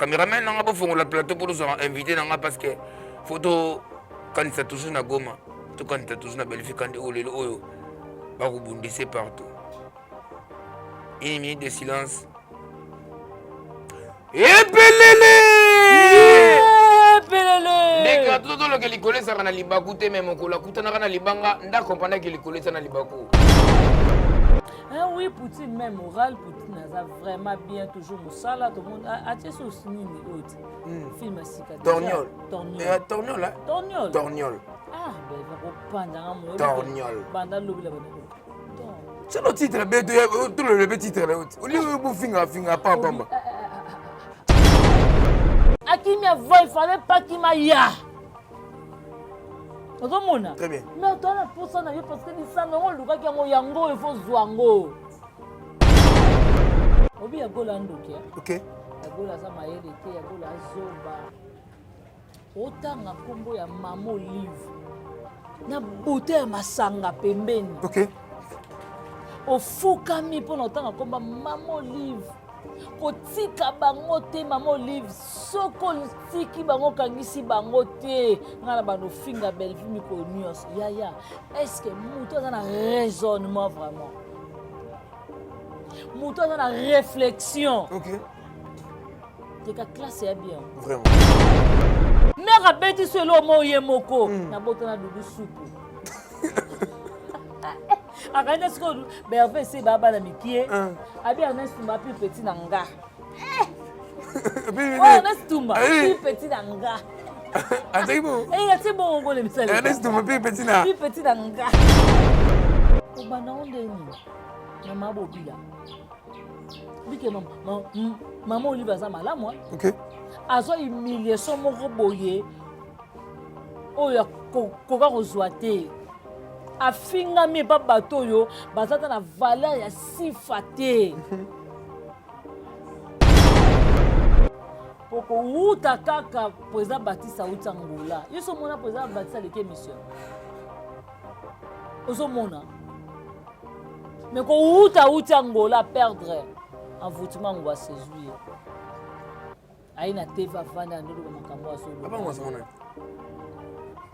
caméraman n'a pas fait la plateau pour nous inviter parce que photo quand ça toujours na Goma, tout quand ça toujours na Belgique quand oh les oh bah vous bondissez partout. Une minute de silence. Et pelele! Dès que tout le monde qui connaît ça na libaku te même ko la kutana na libanga nda comprendre que les connaît ça na libaku. Ah oui, Poutine, même moral, Poutine a vraiment bien toujours Moussala, tout le monde a été soutenu l'autre. Film à cicatrice. Torgnol. Torgnol. Torgnol. Torgnol. Torgnol. Ah, ben, il va reprendre. Torgnol. Pendant l'oubli, c'est le titre, tout le titre là. Au lieu de finger, pam. À qui m'a voix, il fallait pas qu'il m'aille. Très bien. Mais on a pour ça parce que ça non le gars qui a yango il faut zwango. Obi ya golando kia. OK. Ya gola za mayele te ya gola zoba. Otanga kombo ya mama Olive. Na beauté ya masanga pembeni. OK. Ofukami pour otanga komba mama Olive. Kotika bango te mama Olive soko tiki bango kangisi bango te ngala bano finga belle vie miko nyos ya est-ce que muto za na raisonnement vraiment muto za na réflexion OK te ka classe ya bien vraiment mère abeti selo moye moko na botana dudu soupe akanda siko berve se baba na mikie abi Ernest Tumba plus petit na nga Ernest Tumba plus petit na nga c'est bon c'est bon on le misala Ernest Tumba plus petit na nga obana ondeni na mabobila bike maman Olive za malamu OK azo humiliation moko boye oya koka kozwa te afingami pa bato yo bazata na valeur ya sifa te poko uta kaka président Baptiste uta ngola yeso mona président Baptiste leke mission oso mona mais ko uta ngola perdre envoûtement ngwa séduire aina TV afanda ndolo makambo asolo apa ngwa sona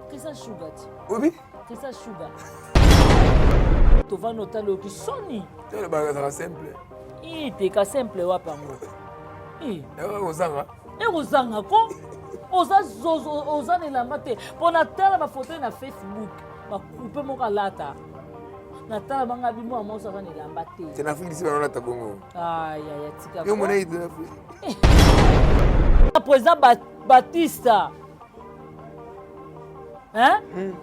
Kisa Sugar ti obi Kisa Sugar to va noter le qui soni tu le bagage simple te ka simple wa pango ozanga ko oza ne lamba te pona tala ba photo na Facebook ba couper mo kalata na tala banga bimo amosa za ne lamba te tena fingisi bana na tabongo ya tika yo mona ide na fi président Batista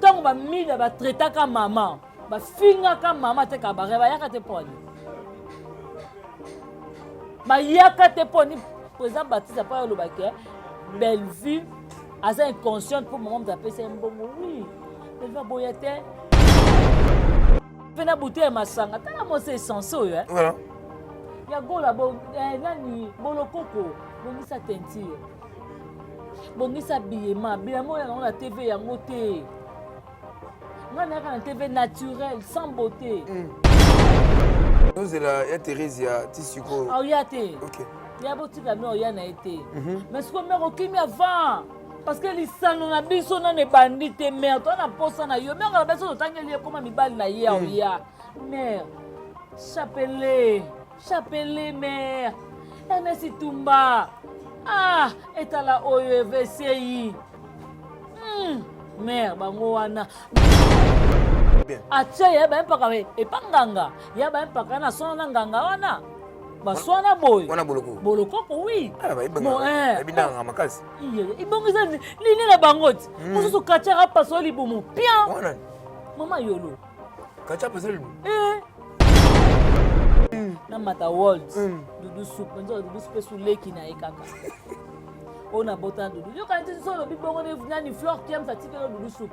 tant ba mida ba traiter ka maman ba finga ka maman te ka ba reba yaka te poni ba yaka te poni président Baptiste pa lo ba ke belle vue asa inconsciente pour maman d'appeler c'est un bon oui elle va boyete pena bouteille masanga tala mo c'est censé voilà ya gola bo nani bolokoko bongisa teinture bongisa billet bilamo ya na TV yango te ngana na TV naturel sans beauté nous la ya Thérèse ya tisiko ya te OK ya botika me ya na été mais ce que mère okimi avant parce que lisano na biso na ne bandite mère toi na posa na yo mère na biso tangeli comme mibali na ya ya mère chapelé mère Ernest Tumba etala oyo VCI mère bango wana atia ya ba mpaka epanganga ya ba mpaka na sona nganga wana baswana boy wana boloko oui ebinanga makasi ibongisa lini na bangoti mususu kachara paso libumu pia mama yolo kachara paso libumu na mata world dudu soup nzo dudu soup suleki na ekaka ona bota dudu yo kanti solo bibongo ne nani fleur kiam sa tikelo dudu soup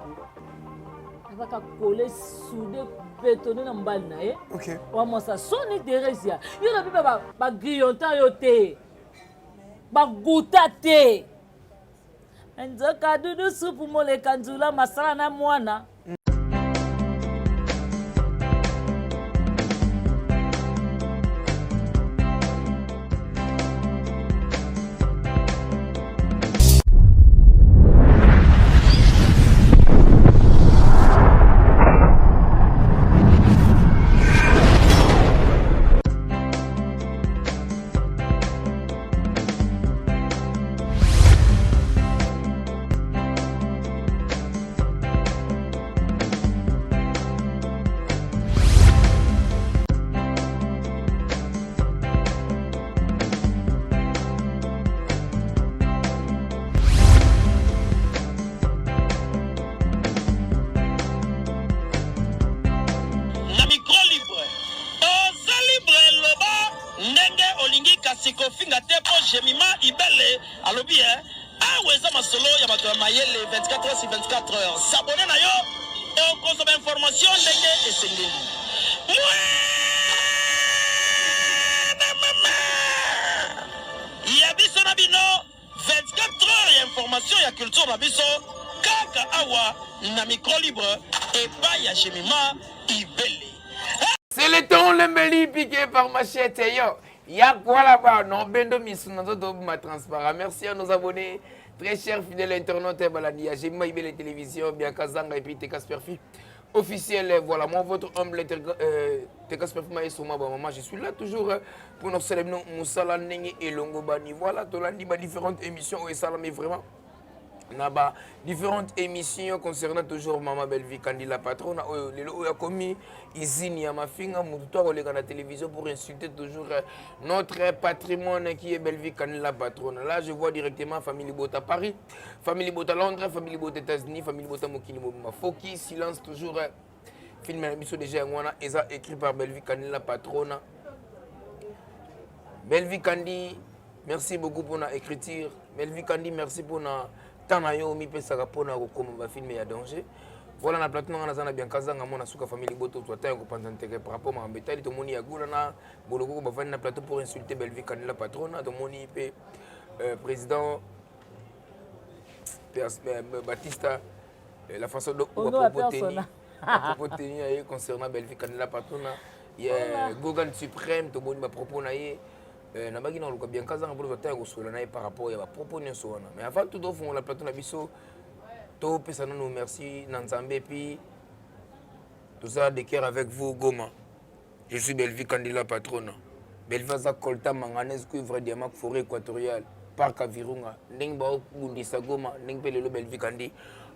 akaka coller soudé bétonné na mbali na ye OK wa mosa soni Teresia yo na biba ba grillonta yo te ba guta te nzoka dudu soup mole kanzula masala na mwana kofinga te po Jemima Ibele alobi awa eza masolo ya bato ya mayele 24 heures sur 24 heures s'abonner na yo et okozoma information ndenge esengeli ya biso na bino 24 heures ya information ya culture na biso kaka awa na micro libre epai ya Jemima Ibele. C'est le temps le meli piqué par Machette yo. Y'a quoi là-bas? Non, Bendo Misunazo ma transparent. Merci à nos abonnés, très chers fidèles internautes. Balania, j'ai mis les télévisions, bien Kazanga et puis Tekas Perfi. Officiel, voilà, moi, votre humble Tekas Perfi Maï Souma, maman, je suis là toujours pour nous célébrer Moussala Nengi et Longo Bani. Voilà, tu as dit différentes émissions où ça, mais vraiment. Naba différentes émissions concernant toujours Maman Belle-Vie Kandi la patronne lelo a commis izini ya mafinga mutu à la télévision pour insulter toujours notre patrimoine qui est Belle-Vie Kandi la patronne. Là je vois directement Famille Bota Paris, Famille Bota Londres, Famille Bota États-Unis, Famille Bota Mokili Mobima Foki silence toujours film à mission déjà ngwana eza écrit par Belle-Vie Kandi la patronne. Belle-Vie Kandi, merci beaucoup pour la écriture. Belle-Vie Kandi, merci pour la Tanayo mi pesa kapona ko koma film ya danger. Voilà na plateau ngana zana bien kazanga mona suka famille boto to tayo ko panzante par rapport à mbetali to moni ya gula na boloko ko bafani na plateau pour insulter Belle-Vie Kandi la patronne to moni pe président Batista la façon de propos tenir concernant Belle-Vie Kandi la patronne il y a Gogan suprême to moni ma propos na ye na bagi na luka bien kazanga pour voter ko sola na par rapport ya propos ne so mais avant tout do fond la plateau na biso to pesa nous merci Nanzambe puis tout ça de cœur avec vous Goma. Je suis Belle-Vie Kandi la patronne. Belle-Vie za kolta manganese cuivre diamant forêt équatoriale parc Virunga nding ba bundisa Goma nding pelelo Belle-Vie Kandi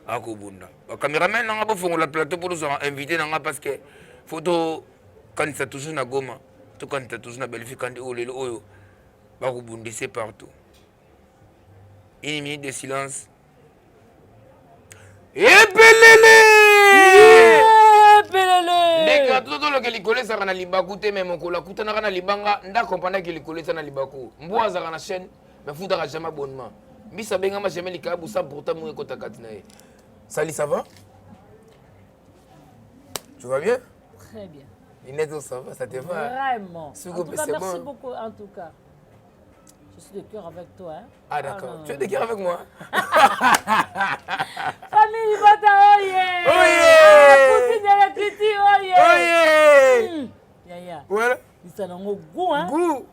akobunda. Ba cameraman nga ba fond la plateau pour nous inviter nga parce que photo quand ça toujours na Goma. Tout quand tu as toujours Belle-Vie Kandi oyo va rebondir partout. Une minute de silence. Et pelele! Ndeka toto lo kelikole sa kana libaku te même ko la kutana kana libanga nda comprendre que likole sa na libaku. Mbwa za kana chaîne mais futa ka jamais abonnement. Mbisa benga ma jamais likabu ça pourtant mo ko takati na ye. Sali ça va? Tu vas bien? Très bien. Inès, ça va, ça te va? Vraiment. En tout cas, merci beaucoup, en tout cas. Je suis de cœur avec toi. Hein? Ah d'accord. Tu es de cœur avec moi? Famille Bota, oye! Oye! Poutine de la critique, oye! Oye! Yaya. Voilà. Il s'en a un goût, hein? Goût.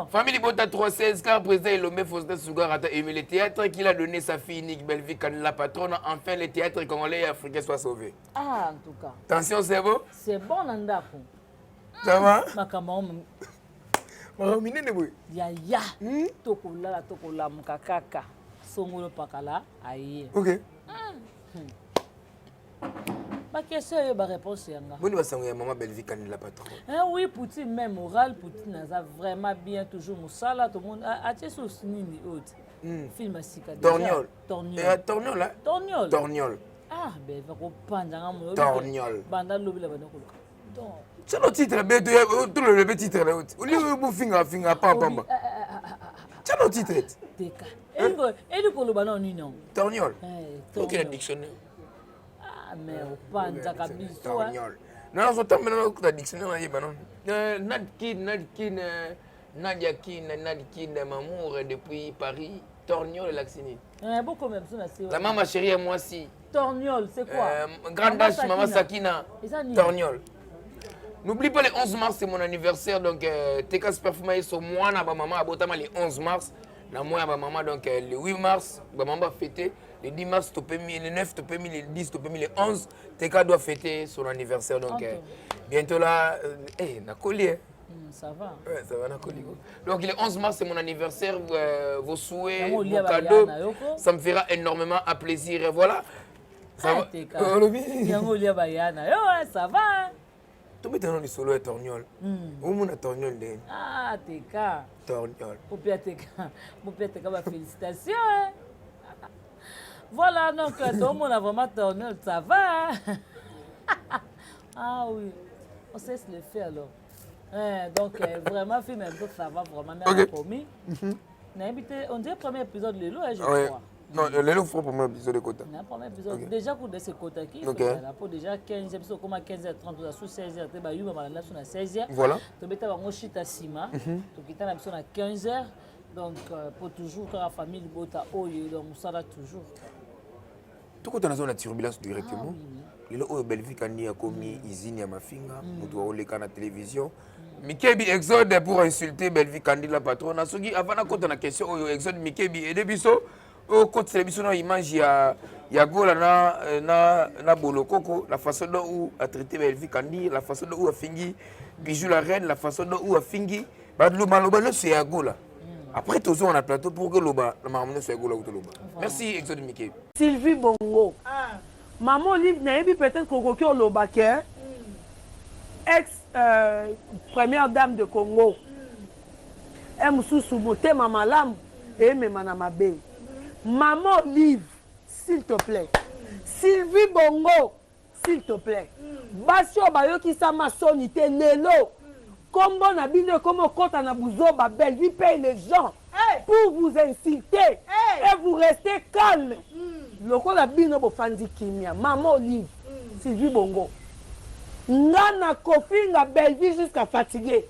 Famille Bota 316, car président Elomé Faustin Sougarata et le théâtre qu'il a donné sa fille Nick Belle-Vie Kandi la patronne, enfin le théâtre congolais et africain soit sauvé. Ah, en tout cas. Attention, c'est bon? C'est bon, Nandako. Ça va? Makamon. Makamine ne bouille. Yaya. Tokola, mukakaka. Songolo pakala, aïe. Ok. Ma question est ma réponse. Vous ne savez pas Maman Belle-Vie Kandi la patronne. Oui, Poutine, même moral, Poutine a vraiment bien toujours Moussala, tout le monde. A-t-il soutenu les autres? Film à Sika. Torgnol. Torgnol, hein? Torgnol. Torgnol. Ah, ben, il va reprendre. Torgnol. Banda lobby la bande. C'est le titre, tout le titre là. Au lieu de finger, pam. C'est le titre. Teka. Et le colobano en union. Torgnol. Ok, le dictionnaire. Mais au panza kabiso. Torgnol. Non, je t'emmène dans le dictionnaire. Nadkin, Mamour depuis Paris. Torgnol et Laxini. Beaucoup même ça. La maman chérie et moi aussi. Torgnol, c'est quoi? Grande Dash, Maman Sakina. Torgnol. N'oublie pas le 11 mars, c'est mon anniversaire. Donc, Tekas Perfumae sur moi, na maman, abotama le 11 mars. La moi, ma maman, donc le 8 mars, ma maman fêter. Le 10 mars, le 9, le 10, le 11. Teka doit fêter son anniversaire. Donc, bientôt là, na collier. Ça va. Ouais, ça va, na collier. Donc, le 11 mars, c'est mon anniversaire. Vos souhaits, vos cadeaux. Ça me fera énormément à plaisir. Et voilà. Ça va. Ça va. Tu mets dans le solo et Torgnol. Où mon Torgnol de? Ah, Teka. Torgnol. Teka, félicitations. Voilà, donc, tout le monde a vraiment Torgnol, ça va. Ah oui, on sait se le faire alors. Donc, vraiment, film un peu, ça va vraiment bien promis. On dirait le premier épisode, je crois. Non, le premier épisode de Kota. Le premier épisode, déjà pour ces Kota qui pour déjà 15 épisodes, comme 15h30, sous 16h, tu as 16h. Voilà. Tu as un chita sima, tu as à 15h. Donc, pour toujours, quand la famille est donc ça va toujours. Tout quand on a la turbulence directement, les gens Belgique a commis usine à ma finga, nous devons la télévision. Mikebi exode pour insulter Belgique la patronne. Avant de la question, exode Mikebi et Debiso, au côté télévision, image il y a Gola na Bolokoko, la façon dont a traité Belgique la façon dont a fingi Bijou la reine, la façon dont a fingi. Le c'est à Gola. Après, tout ça, on a plateau pour que l'Oba, la maman soit Gola ou Toloba. Merci, Exode Mickey. Sylvie Bongo. Maman Olive n'a peut-être qu'on Loba ex-première dame de Congo. Elle m'a sous-souboté, maman Lam, et maman Bé. Maman Olive, s'il te plaît. Sylvie Bongo, s'il te plaît. Basio Bayo qui sa maçonnité, Lelo. Comme on a bien comme quand on a besoin de belle vie paye les gens pour vous insulter et vous restez calme. Le qu'on a bien de Fandi Kimia, maman Olive, Sylvie Bongo. Nana Kofi na belle vie jusqu'à fatiguer.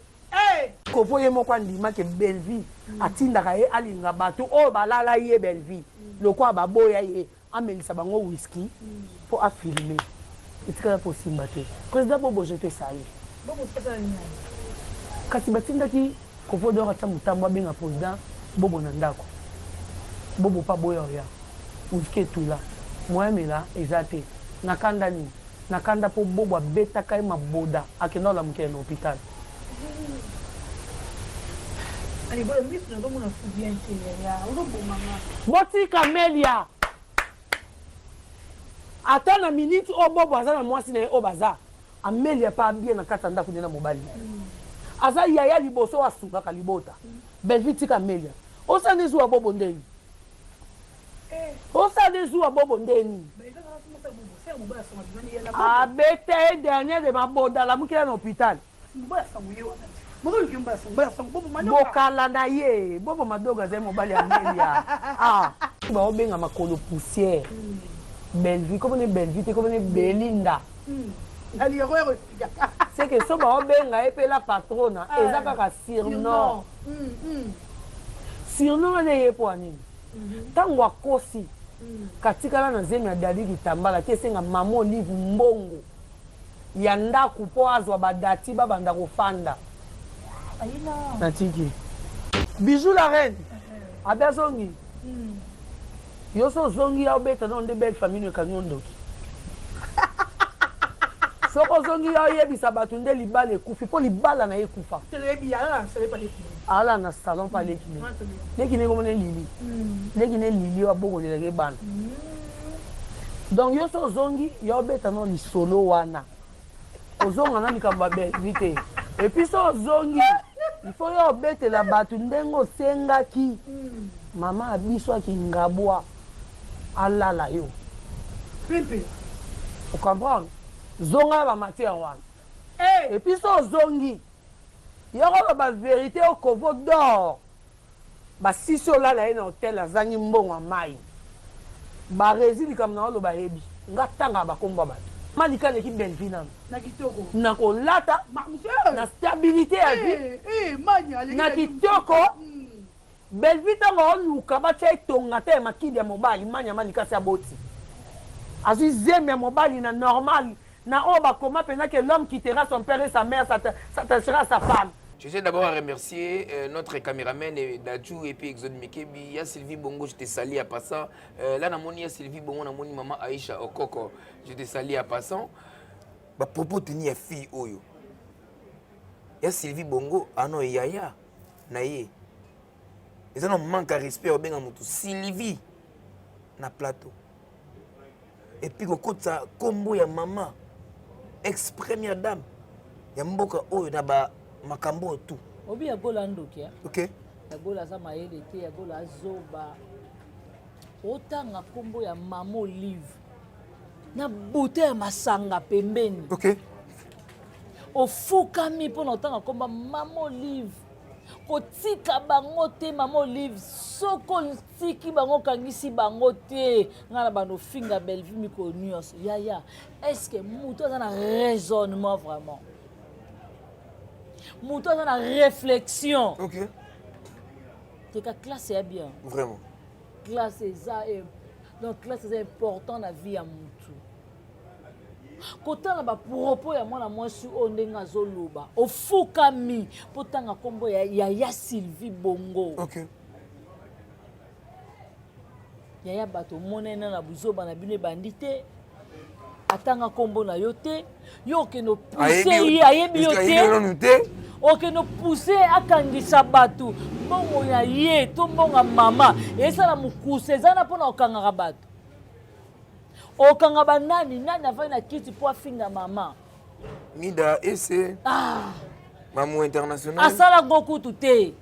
Kofo ye moko ndima ke belle vie atinda ka ye alinga bato o balala ye belle vie. Le quoi ba boya ye amelisa bango whisky pour a filmer. Etika possible bato. Président Bobo jeter sali. Bobo ça ni. Kasi batindaki Kofo dora ta mutambo benga président Bobo na ndako. Bobo pa boya ya. Whisky tula. Moi mela ezate. Nakanda ni. Nakanda po Bobo beta kai maboda akenda la mke na hôpital. Ali bo mi funa ko mona fu bien ya. O bo mama. Boti Camelia. Ata na minute o Bobo azana mwasi na o baza. Amelia pa bien na katanda kunena mobali. Aza yaya liboso asuka kalibota. Belviti Camelia. Osa nezu wa Bobo ndeni. Osa nezu wa Bobo ndeni. Abete dernier de maboda la mukila na hôpital. Bokala na ye, Bobo madoga ze mobali Amelia. Ba obenga makolo poussière. Belvi, comme on Belvi, comme on Belinda. C'est que so ba obenga epe la patrona, ezaka ka surnom. Surnom na ye po anini. Tango akosi katikala na zemi ya dadi kitambala tesenga mama Olive mbongo ya ndaku po azwa badati babanda kofanda natiki Bijou la reine abezongi yoso zongi ya obeta na onde belle famille kanyondo soko zongi ya yebisa batu nde libala ekufi po libala na ekufa ala na salon pa lekine lekine komone lili lekine lili wa boko leleke bana donc yo so zongi ya obeta no lisolo wana ozonga na mikamba be vite et puis so zongi il faut yo obeta la batu ndengo sengaki mama abiso akingabwa alala yo pipi vous comprenez zonga ba matière wana et puis so zongi yoko ba vérité au Kovo d'or ba siso la na hôtel azangi mbongo mai ba résili comme na lo ba hebi ngatanga ba komba ba malika ne ki Belvina na kitoko na ko lata na stabilité à vie na kitoko Belvita ngo luka ba tshai tonga te makidi ya mobali manya malika sa boti azu zemi ya mobali na normal na oba comment pendant que l'homme quittera son père et sa mère s'attachera sa femme. Je tiens d'abord à remercier notre caméraman Dadjou et puis Exode Mekebi. Il y a Sylvie Bongo, je t'ai sali à passant. Là, il y a Sylvie Bongo, il y a maman Aïcha Okoko, je t'ai sali à passant. Bah, propos tenir à fille Oyo. Il y a Sylvie Bongo, Ano et Yaya, Naye. Et ça, on manque à respect au Bengamutu. Sylvie, na plateau. Et puis, au côté ça, combo ya maman, ex-première dame. Il y a Mboka Oyo, d'abord. Makambo tout. Obi ya gola ndoki ya. OK. Ya gola za mayele te ya gola zoba. Otanga kombo ya Mama Olive. Na beauté ya masanga pembeni. OK. ofukami mpo na otanga komba mama Olive kotika bango te mama Olive soko tiki bango kangisi bango te ngana bano finga Bellevue miko nyonso yaya est-ce que mutu aza na raisonnement vraiment mutu aza na réflexion Ok. teka classe ya bien Vraiment. classe eza donc classe eza important na vie ya mutu kotanga bapropos ya mwana mwasi oyo ndenge azoloba ofukami mpo tanga nkombo ya Sylvie Bongo Ok. yaya bato monene na buzoba na bino ebandi te atanga nkombo na yo te yo okende opuse ye ayebi yo te okende opuse akangisa bato mbongo ya ye to mbongo ya mama esala mokuse eza na mpona okangaka bato okanga banani nani avai na kiti mpo afinga mama Mida ese mamu international asala ngo kutu te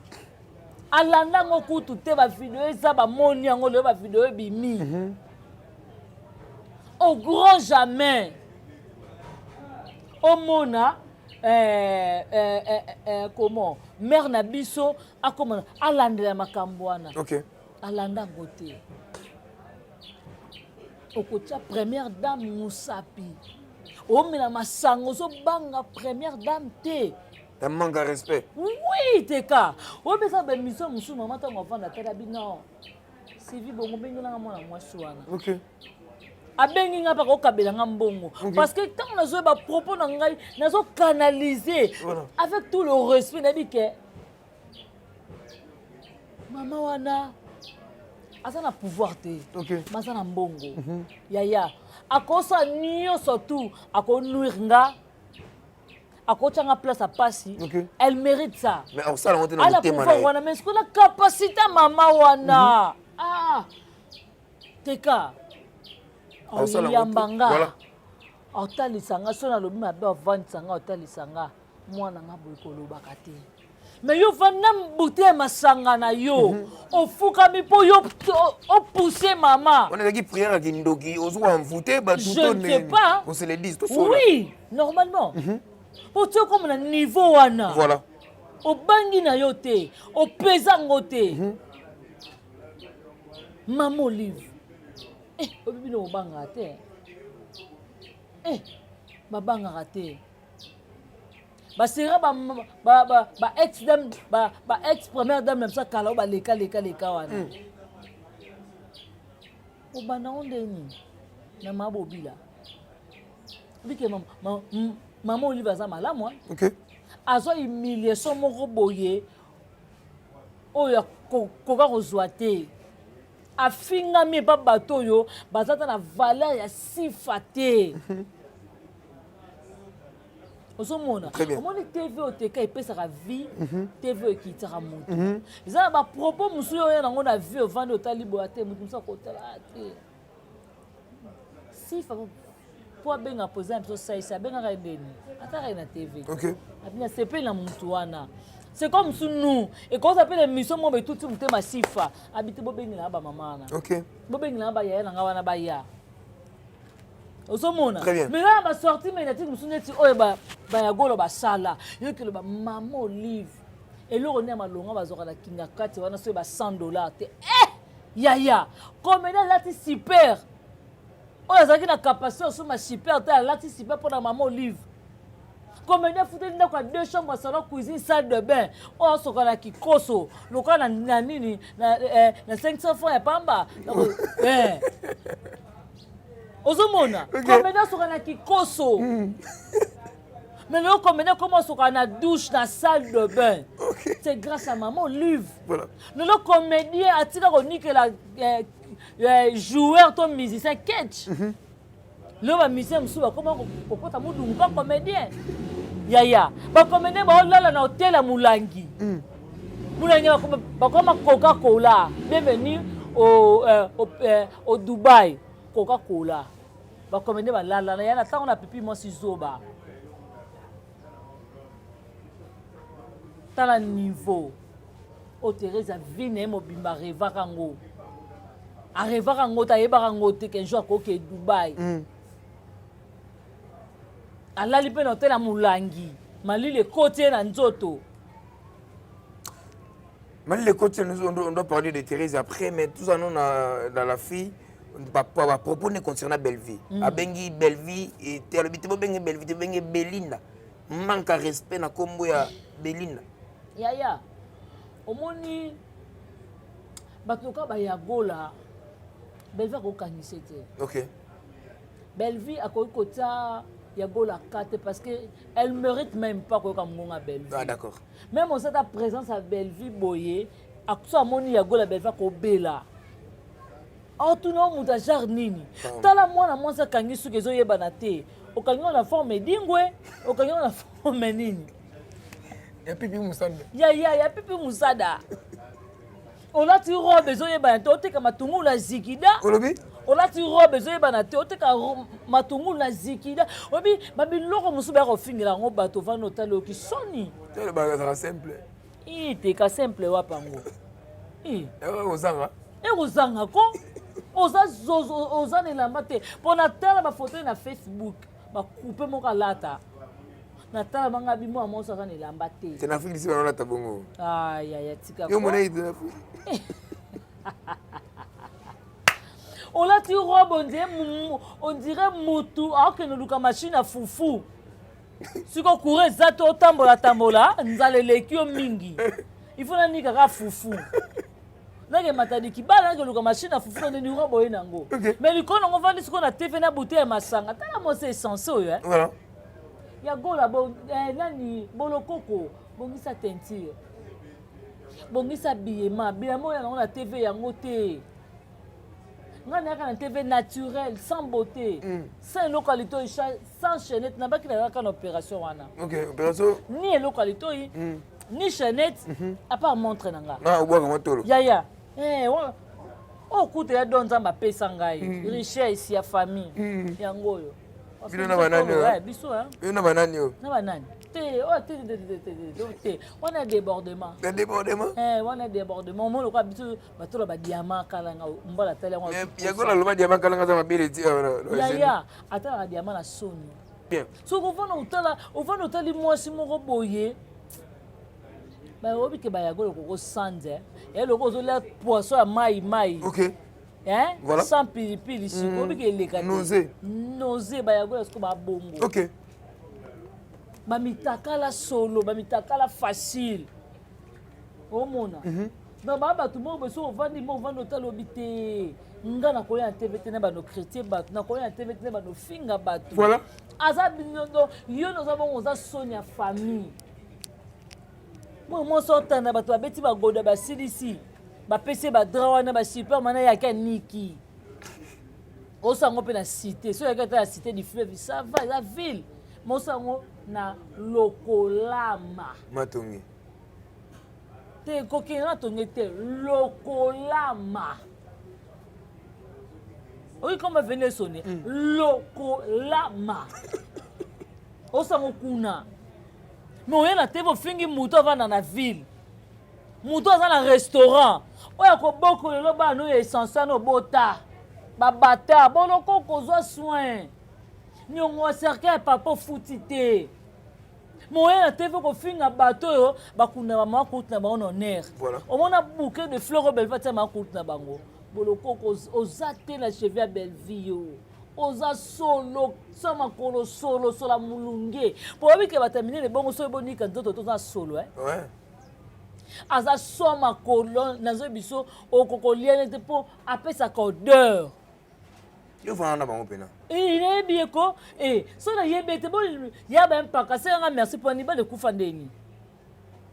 alanda ngo kutu te bavideo eza bamoni yango lelo bavideo ebimi au grand jamais omona comment mère na biso akomona alandela makambo wana Ok. alanda ngo te okotia première dame mosapi omela masango ozobanga première dame te Ça manque de respect. oui teka obesa bemission mosusu mama ntango avanda tala bino Sylvie Bongo bengelanga mwana mwasi wana Ok. abengi nga mpaka okabelanga mbongo parce que ntango nazoyeba propos na ngai nazocanaliser avec tout le respect nayebi ke mama wana aza na pouvoir te maza na mbongo yaya akosa nyonso tu akonuire nga akotianga place à pasi elle mérite ça mais on ça on ala pouvoir wana mais ce qu'on a capacité mama wana teka oyambanga otalisanga so nalobi mabe ovandisanga otalisanga mwana nga boye kolobaka te mais yo vanda mbute ya masanga na yo ofukami mpo yo opousse mama on a dit prière à Kindoki ozwa mvoute ba tout je ne sais pas on se le dit tout oui normalement po tio comme na niveau wana voilà obangi na yo te opezango te mama Olive obibi na obangaka te babangaka te basera ba-ex dame ba-ex première dame na biso kala o baleka wana obanda ngo ndeni na mabobila obike mama Olive aza malamu azwa humiliation moko boye oyo koka kozwa te afingami epa bato oyo baza ta na valeur ya sifa te ozomona omoni tv oteka epesaka vie tv ekitaka motu eza na bapropos mosusu oyo nango na vie ovandi otali boya te motu mosu akotala te sifa po abenga poza na biso saisi abengaka endeni ataka na tv abina sepeli na motu wana c'est comme si nous et quand on appelle l'émission moi tout tout mutema sifa habite bobengela ba mama wana bobengela ba yaya nga wana ba ya osomona mais là ba sorti mais na ti musuneti oyo ba ya golo ba sala yokelo ba mama Olive eloko ne malonga bazoka na kinga kati wana so ba $100 te yaya comme là lati super oyo azaki na capacité so ma super ta lati super pour na mama Olive comme il y a foutu deux chambres salon cuisine salle de bain on se connaît qui koso le cas na nini na 500 francs ya pamba ozomona comme il y a se connaît qui koso mais le comme il y a comment se connaît douche na salle de bain c'est grâce à maman Olive voilà le comédien a tiré au nique la joueur ton musicien catch le ba musicien msuba comment kokota mudu pas comédien yaya ba comédien ba olala na hotel Mulangi Mulangi bakoma Coca-Cola bienvenue au Dubaï Coca-Cola ba comédien ba lala na yana tango na pipi mo sizoba tala niveau o Teresa vine mo bimba reva kango a reva kango ta yeba kango te ken jour ko ke Dubaï alali pe na hotel Mulangi malili ekoti na nzoto. Malili ekoti on doit parler de Thérèse après, mais tout ça, nous, dans la fille, à propos concernant Belleville. A bengi Belleville, et tu as bengi Belleville, tu as bengi Belinda. Manque de respect na kombo ya Belinda. Yaya, omoni batoka ba yagola Belleville akokangise te. Ok. Belleville akokota yagola kate parce que elle mérite même pas koyoka mongonga Belleville. Ah d'accord. Même on cette présence à Belleville boye akuso amoni yagola Belleville ko bela. Oh tout non muta jar nini. Tala mwana mwanza kangisu kezo yebana te. Okanyo na forme dingwe, okanyo na forme nini. Ya pipi musada. Ya pipi musada. Olati robe zo yebana te oteka matungu la zikida. Olobi? Olati robe zo yebana te oteka matungu la zikida. Obi babi loko musuba ko fingela ngo bato vano talo ki soni. C'est le bagage simple. Te ka simple wa pango. Ozanga. Ozanga ko? Oza nelamba te. Pona tala ba photo na Facebook. Ba couper mo kalata. Na tala banga bimo amosa za nelamba te. C'est na fille ici ba na tabongo. Ya tika. Yo mona ide na fille. Olati robe on dirait mutu akeno luka machine à fufu. Siko courir zato tambola nzale lekio mingi. Il faut na nika ka fufu. Nage matadi kibala nage luka machine à fufu ndeni robe nango. Mais likono on va disiko na TV na bouteille masanga. Tala mo c'est censé hein. Voilà. Ya gola bon nani bolokoko bongisa teinture. Bongisa biyema mo ya na TV yango te. Ngana yaka na TV naturel, sans beauté, sans localité, sans chaînette, n'a pas qu'il y a une opération wana. Ok, opération. Ni localité, ni chaînette, à part montre nanga. Ah, au bois comment tolo. Ya. Oh, écoute, il y a don zamba pesangai, richesse ya famille, yango yo. Bino na banani yo. Biso hein. Bino na banani yo. Na banani. On a débordement. Des débordements? On a débordement. On a biso batolo ba diamant kalanga mbala tele ngo. Ya gola lo ba diamant kalanga za mabele ti. Ya. Ata ba diamant na soni. Bien. So ko vona utali mwasi moko boye. Ba obi ke ba ya gola ko sanze. Et le gozo la poisson à mai. OK. Hein? Voilà. Sans pili si obi ke le kati. Nausée ba ya gola ko ba bongo. OK. Bamitakala solo, bamitakala facile. Omona. Na baba tout monde beso vandi mo vando talobité. Nga na koya TVT na bano chrétien bat, na koya TVT na bano finga bat. Voilà. Aza binondo, yo nous avons oza sonia famille. Moi sorta na bato abeti ba goda ba silisi. Ba PC ba drawa na ba super mana ya ka niki. Osango pe na cité, so ya ka ta cité du fleuve, ça va la ville. Mosango na lokolama Matongi. te kokena tongi te lokolama. Oui, comment venez sonner lokolama. Osango kuna. Mais on a tebo fingi muto va na ville. Muto za na restaurant. Oya ko boko lelo ba no essentiel no bota. Ba bata boloko kozwa soin. Nyongo cercle papa futite. Moyen TV ko finga bato yo bakunda ba makuta na ba honneur. Voilà. On mona bouquet de fleurs Belleville ma makuta na bango. Boloko ko ozate la cheveux Belleville. Oza solo sama kolo solo sola mulunge. Po obi ke batamine le bongo so bonika nzoto to za solo hein. Ouais. Aza soma kolo nazo biso okokoliene te po apesa codeur. Yo va na bango pena. Il est bien ko so na yebete bon ya ba mpaka c'est nga merci pour ni ba de kufandeni.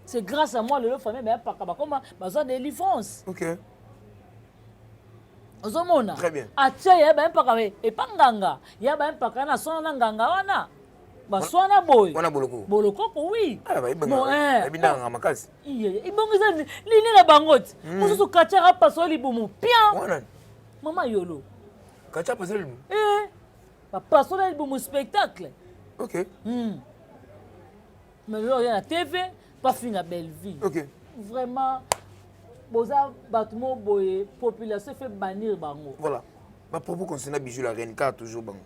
C'est grâce à moi le famille ba mpaka ba comme besoin de délivrance. OK. Ozomona. Très bien. Atia ya ba mpaka e panganga. Ya ba mpaka na sona na nganga wana. Ba sona boy. Wana boloko. Boloko ko oui. Ah ba ibanga. Ibinanga makasi. Iye, ibongiza lini na bangoti. Mususu kachara paso libumu. Pian. Wana. Mama yolo. Kacha pasel. Papa so là pour mon spectacle. OK. Mais là il y a la TV, pas fin à Belleville. OK. Vraiment boza batmo boye population fait bannir bango. Voilà. Ma propos concernant Bijou la reine car toujours bango.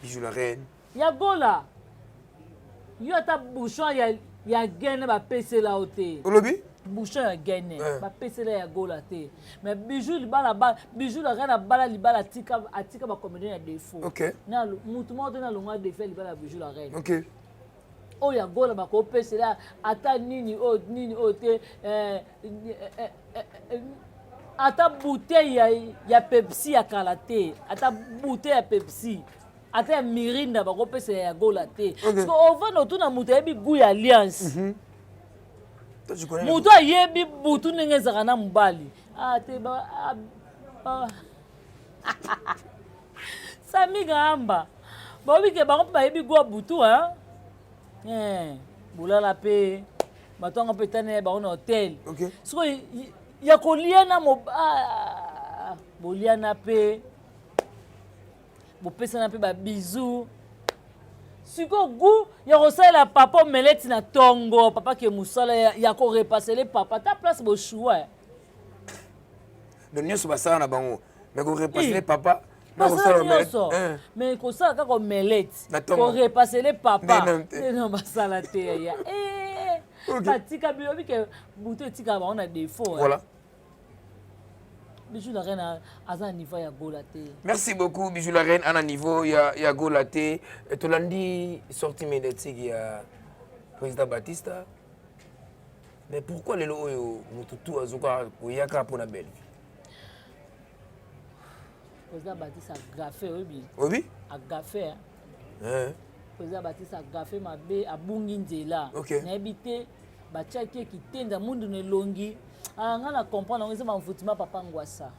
Bijou la reine. Ya gola. yo ata bouchon ya gaine bapesela yo te olobi bouchon ya gaine bapesela ya gola te mais bijou libala bijou la reine bala libala atika bacomédien ya défaut ok mutu moko te na longwa défaut libala ya bijou la reine ok oyo ya gola bakopesela ata nini oyo te ata bouteille ya Pepsi ya kala te ata bouteille ya Pepsi ata ya mirinda bakopesela ya gola te parce que ovanda otuna moto ayebi goût ya alliance moto ayebi butu ndenge ezalaka na mobali te sami gamba baobi ke bango mpe bayebi goût ya butu bolala mpe bato yango mpe tane bango na hotel sikoyo ya koliana boliana mpe bopesana mpe babizu sikoyo gu ya kosalela papa omeleti na tongo papa ke mosala ya korepasele papa ta place boshua donc nyonso basala na bango mais korepasele papa basala nyonso mais kosala kaka omeleti korepasele papa non basala te ya batika bilobi ke butu etikaka bango na défaut voilà Bijou la reine aza na niveau ya gola te. Merci beaucoup Bijou la reine ana niveau ya gola te. Tolandi sortie médiatique ya président Batista. Mais pourquoi lelo oyo mututu azuka koyaka pona belle? Président Batista a gaffé obi. Obi? A gaffé. Président Batista a gaffé mabe abungi nzela. Na ebité bachaki kitenda mundu ne longi. Nga na comprendre ngo ezaba mfutima papa ngwasa.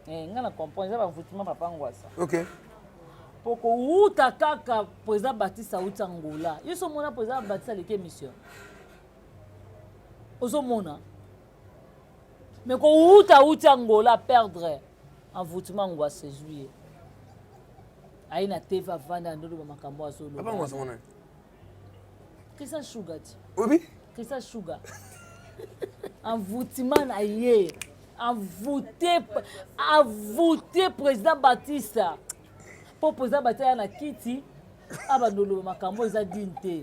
Nga na comprendre ezaba mfutima papa ngwasa. OK. Poko uta kaka président Batista uta ngola. Yeso mona président Batista leke mission. Ozo mona. Mais ko uta ngola perdre en mfutima ngwasa juillet. Aina teva vanda ndolo ba makambo azolo. Papa ngwasa mona. Kisa sugar ti. Obi? Kisa sugar. Envoûtement na ye. Envoûté président Batista. Pour président Batista na kiti abandolo makambo eza dinte.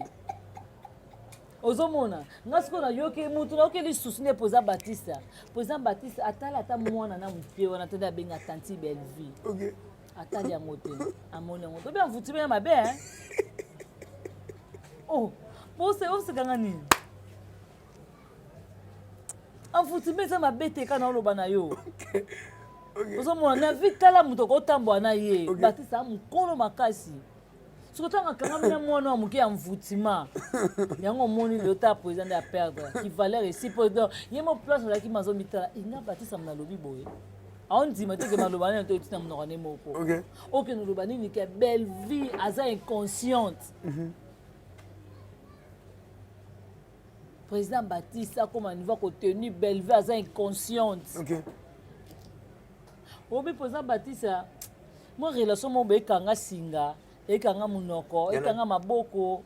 Ozomona, ngasiko na yoke mutu na yoke lisusu ne président Batista. Président Batista atala ata mwana na mpe wana tenda benga tanti belle vie. OK. Atali ya mote. Amoni ya mote. Bien envoûtement mabe hein. Oh, c'est ganga nini? Envoûtement eza mabe te kana oloba na yo. Ozomona na vitala muto ko tambo na ye. Batista mukolo makasi. Siko tanga kanga mina mwana muke envoûtement. Yango moni le ta président à perdre. Qui valeur ici pour donc yemo place la ki mazo mitala. Ina Batista mna lobi boye. On dit maintenant que maloba na to itina mna ne moko. OK. OK no loba nini ke belle vie aza inconsciente. Président Batista comme un niveau contenu belle vie aza inconsciente. OK. Obi président Batista moi relation mo be kanga singa e kanga munoko e kanga maboko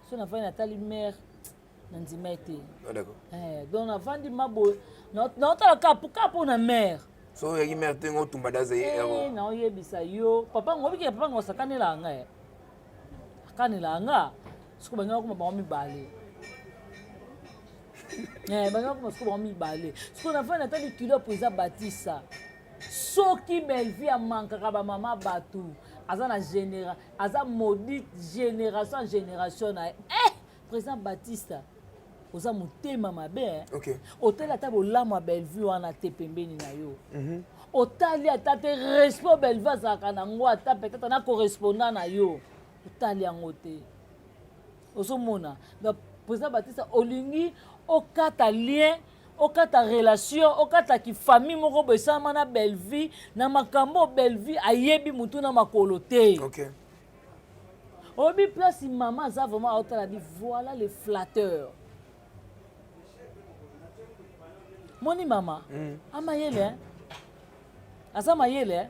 so na fanya tali mère nandimete. D'accord. Donc na vandi mabo na tala kapu na mère. So yaki mère tengo tumbadaza yero. Na oyebisa yo papa ngobi ke papa ngosakanela nga. Akanela nga. Siko banga ko mabamo mibale. Banga ko siko bamo mibale. Siko na fanya tali kilo président Batista. Soki belle vie a mankaka ba mama batu aza na génération aza maudite génération en génération na président Batista oza motema mabe OK. otali ata bolamu ya belle vie wana te pembeni na yo otali ata te respect belle vie azalaka nango ata peut-être na correspondant na yo otali yango te ozomona donc président Batista olingi okata lien okata relation okata ki famille moko besama na belle vie na makambo belle vie ayebi mutu na makolo te. OK. Obi place maman za vraiment otala bi voilà les flatteurs. Moni mama. Amayele. Asa mayele.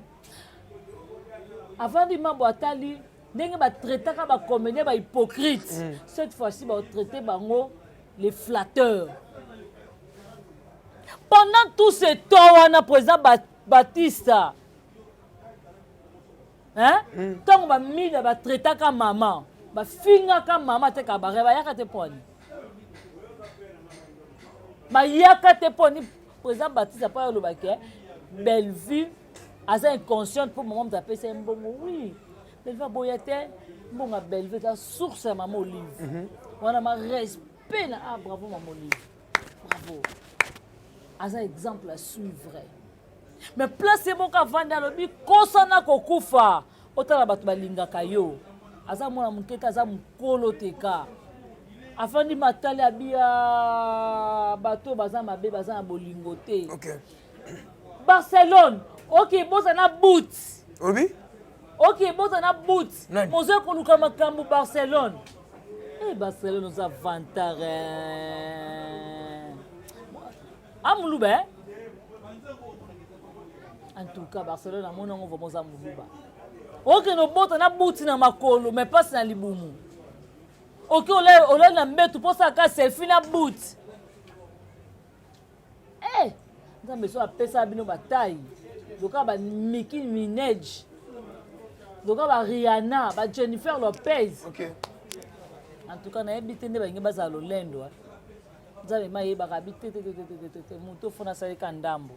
Avant di mabo atali ndenge ba traiter ka ba comédien ba hypocrite. Cette fois-ci ba traiter bango les flatteurs. Pendant tout ce temps, on a président Batista. ntango bamida batraitaka mama bafingaka mama te kabare bayaka te poni bayaka te poni président Baptiste apa olobaki Bellevue aza inconsciente pour maman moto apesa ye mbongo oui Bellevue aboya te mbongo ya Bellevue eza source ya mama Olive wana ma respect na bravo mama Olive bravo aza exemple à suivre mais place moko avandi alobi kosana kokufa otala bato balingaka yo aza mwana moke te aza mokolo te ka afandi matali abia bato baza mabe baza na bolingo te Barcelone ok boza na boot ok boza na boot mozo koluka makambo Barcelone Barcelone oza vantare amuluba en tout cas Barcelone amona ngo vraiment za muluba ok no bota na buti na makolo mais pas na libumu ok ole na mbetu posa ka selfie na boot nzambe so apesa bino bataille loka ba Nicki Minaj loka ba Rihanna ba Jennifer Lopez en tout cas na ebite nde bangi baza lolendo nzambe mayebaka bite te moto fona salika ndambo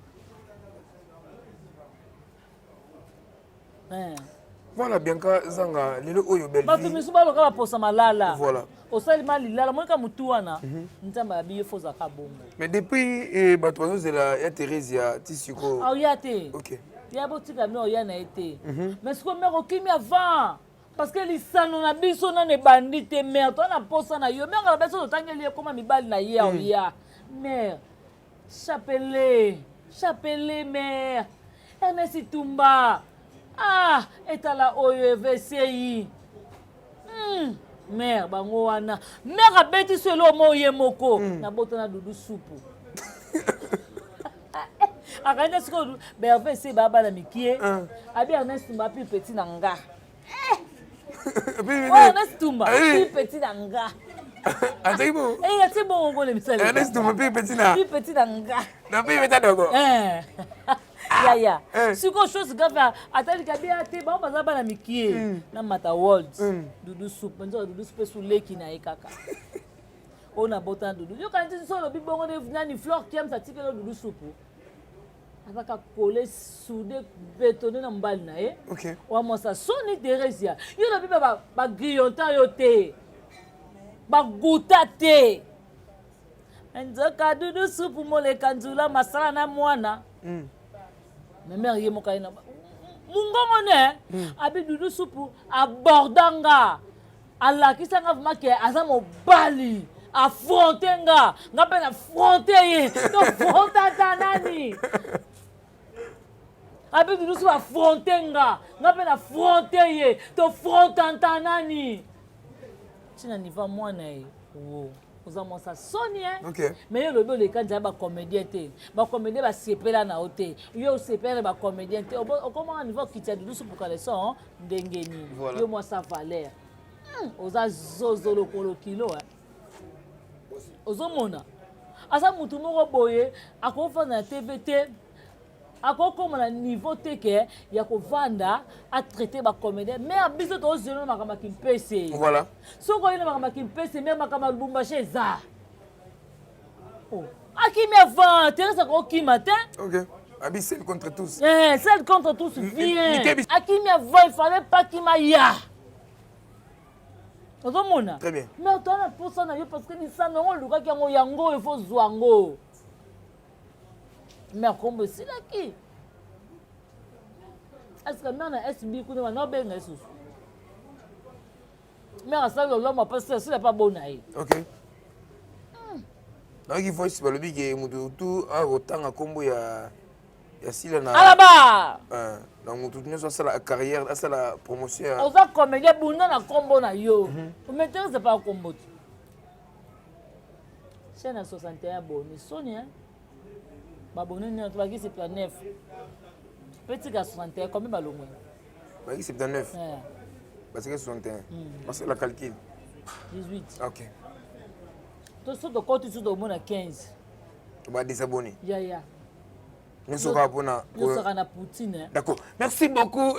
Voilà, bien que Zanga, le oyo Bellevue. Bato misu baloka baposa malala. Voilà. Osali malilala, moi ka mutu wana, nzamba biye foza ka bongo. Mais depuis bato bazo zela ya Thérèse ya Tisiko. Ah ya te. OK. Ya botika no ya na été. Mais ce qu'on mero kimi avant parce que lisano na biso na ne bandite mère, toi na posa na yo, mère na biso tangeli koma mibali na ya ya. Mère, chapelé mère. Ernest Tumba. Etala oyo VCI. Mère bango wana. Mère abeti selo moye moko na botana dudu supu. Akanya siko VCI baba na mikie. Abi Ernest Tumba pi petit na nga. Ernest Tumba pi petit na nga. Ataibo. C'est bon on le misali. Ernest Tumba pi petit na nga. Na pi petit dogo. Ya siko chose gafa atali kabia te ba baza bana mikie na mata world dudu soup nzo dudu soup sous leki na ekaka ona botan dudu yo kanti solo bibongo de nani fleur kiem sa tikelo dudu soup azaka coller soudé bétonné na mbali na ye wa mosa soni Teresia yo na biba ba grillonta yo te ba guta te nzoka dudu soup mole kanzula masala na mwana mais mère ye moka ina mungongo ne abi dudu supu abordanga alakisanga vmake aza mobali affrontenga ngape na fronte ye to frontata nani abi dudu supu affrontenga ngape na fronte ye to frontanta nani tina niva mwana ye wo oza monsa soni mais yo lobi oleka nzala bacomédien te bacomédien basepela na yo te yo osepela bacomédien te okomaka niveau okiti ya dudu supuka leson ndenge nini yo mwasa valeur oza zozo lokolo kilo ozomona aza mutu moko boye akofanda na tv te akokoma na niveau te ke ya kovanda atraite bacomédien mais abiso tozelo na makambo kimpese voilà soko yena makambo kimpese mais makambo lubumbashi eza akimi avant Thérèse akokima te abi seul contre tous seul contre tous bien akimi avant il fallait pas kima ya ozomona très bien mais otana posa na yo parce que lisano ngo lukaki yango yango il faut zwango mais kombo silaki est-ce que mère na SB kuna na benga isusu mère asali l'homme parce que c'est pas bon naï donc il faut se balobi que mutu tout a autant kombo ya sila na alaba na mutu nyonso asala carrière asala promotion oza comédien bunda na kombo na yo m'intéresse pas kombo c'est na 61 boni soni babone ni to baki 79 petit gars 61 combien balongwe baki 79 parce que 61 parce que la calcul 18 OK to so to côté to mona 15 ba désabonné ya Nous sommes na Poutine. D'accord. Merci beaucoup.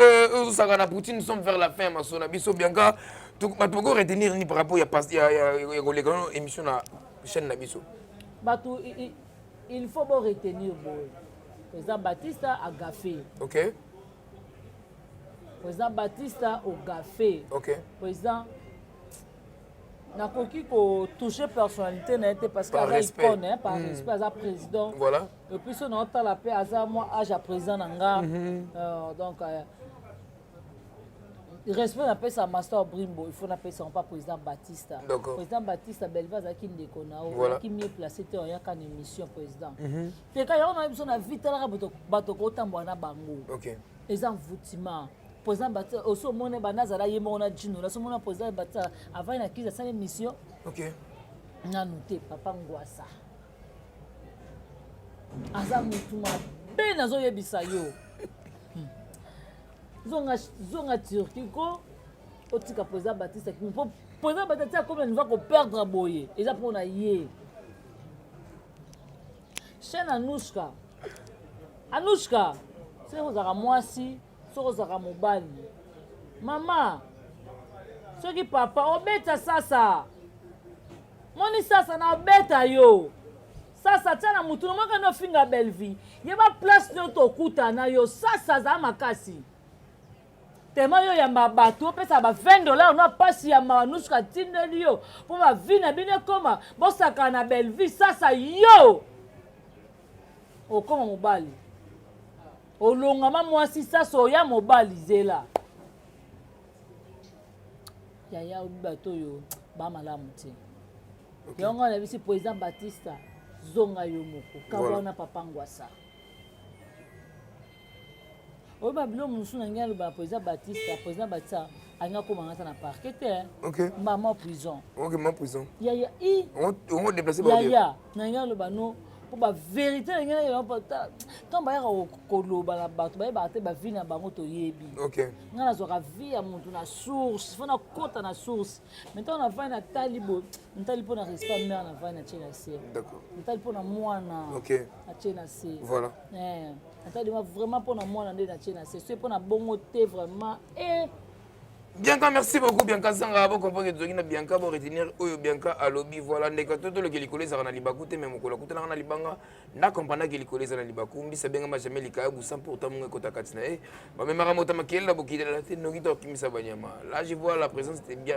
Poutine, nous sommes vers la fin, Masona Biso Bianca. Tu vas retenir ni par rapport à l'émission de la chaîne Nabiso. Il faut retenir. Président Batista a gaffé. Ok. Président Batista a gaffé. Ok. Président. n'a pas touché personnalité parce qu'il y a par respect à président. Voilà. Et puis on a la paix à moi âge à président nanga. Donc respect on appelle ça Master Brimbo, il faut appeler ça pas président Batista. Président Batista Belva qui ndekona qui mieux placé te en yakane émission président. Te ka on a besoin de vite la bato ko tambo na bango. OK. Exemple voutima président Batista aussi mon banazala yemo na djino la mon président Batista avant il a qui ça émission. OK. Na noté papa ngwasa. Aza mutuma ben azo yebisa yo. Zonga Turquie ko otika président Batista qui président Batista comme il va ko perdre boye et ça pour na yé chaîne Anushka c'est aux aramwasi c'est aux aramobali maman ce qui papa obeta sasa moni sasa na obeta yo sasa tana mutu maka no finga belle vie yeba place no to kuta na yo sasa za makasi tema yo ya mabato pesa ba $20 na pasi ya Anushka tindeli yo pour ba vie na bine koma bosaka na belle vie sasa yo o koma mobali o longa ma mwasi sasa o ya mobali zela ya bato yo ba malamu te yonga na bisi président Batista zonga yo moko kabona papa ngwasa o ba bilo musu na ngalo ba président Batista anga ko mangata na parquet te. OK. Maman prison. OK, maman prison. Ya on déplacer ba ya na ngalo ba no pour ba vérité na ngalo ba ta quand ba ya ko loba na bato ba te ba vie na bango to yebi. OK. Ngala zo ka vie ya muntu na source, fona kota na source. Maintenant on va na talibo, ntalipo na respect mère na va na chena se. D'accord. Ntalipo na mwana. OK. Na chena se. Voilà. Vraiment pour moi c'est pour na bongo te vraiment et Bianca, merci beaucoup. Bianca Zanga, vous comprenez que Bianca va retenir Bianca à lobby. Voilà, n'est que tout le qui collé à Libakoute, même au Kolakoute, à Libanga, n'a compris qu'il collé à Libakoum, c'est bien que jamais les cas ou sans pourtant mon côté Katina. Mais même Maramota Makel, la bouquille de la tête, nous guidons qui m'sabanyama. Là, je vois la présence de bien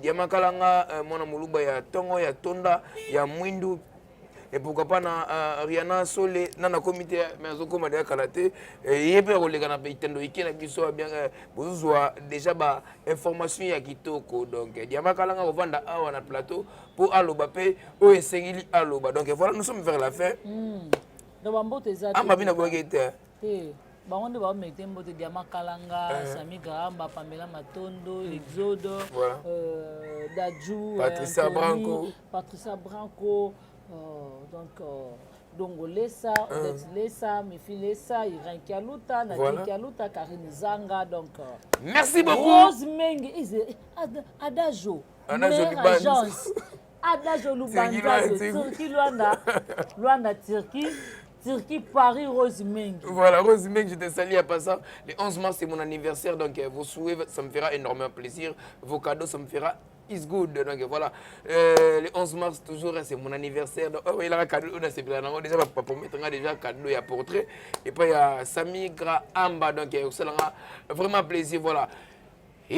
Diamakalanga, mon amoulouba, ya Tongo, ya Tonda, ya Mwindu. Et pourquoi pas na Rihanna Solé na comité mais azoko de Kalate et yebe ko leka na Itendo ikena biso bien bozwa déjà ba information ya kitoko donc Diamakalanga ko vanda awa na plateau pour aloba pe o esengili aloba donc voilà nous sommes vers la fin donc bambote ezati amba bina boyete bango ba mete mbote Diamakalanga Sami Garamba Pamela Matondo Exodo Dadju Patricia Branco donc Lessa, Odette Lessa, Mifi Lessa, Irène Kialuta, Nadine Kialuta, Karine Zanga, donc merci beaucoup. Rose Meng, Adagio, agence, Adagio Lubanda, Turquie, Luanda, Turquie, Paris, Rose Meng. Voilà, Rose Meng, je te salue à passant. Le 11 mars, c'est mon anniversaire, donc vos souhaits, ça me fera énormément plaisir. Vos cadeaux, ça me fera is good. Donc voilà, le 11 mars, toujours, c'est mon anniversaire. Donc, il y a un cadeau, on a déjà pour mettre déjà cadeau et un portrait. Et puis, il y a Sami Gra Amba, donc c'est vraiment plaisir. Voilà. Et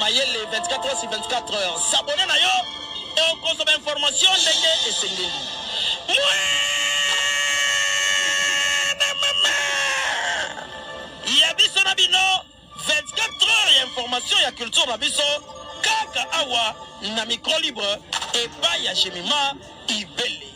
mayele 24 heures sur 24 heures. S'abonner na yo et on consomme information ndenge et sengeli. Yabiso na bino 24 heures ya information ya culture na biso kaka awa na micro libre et pas ya chemima ibele.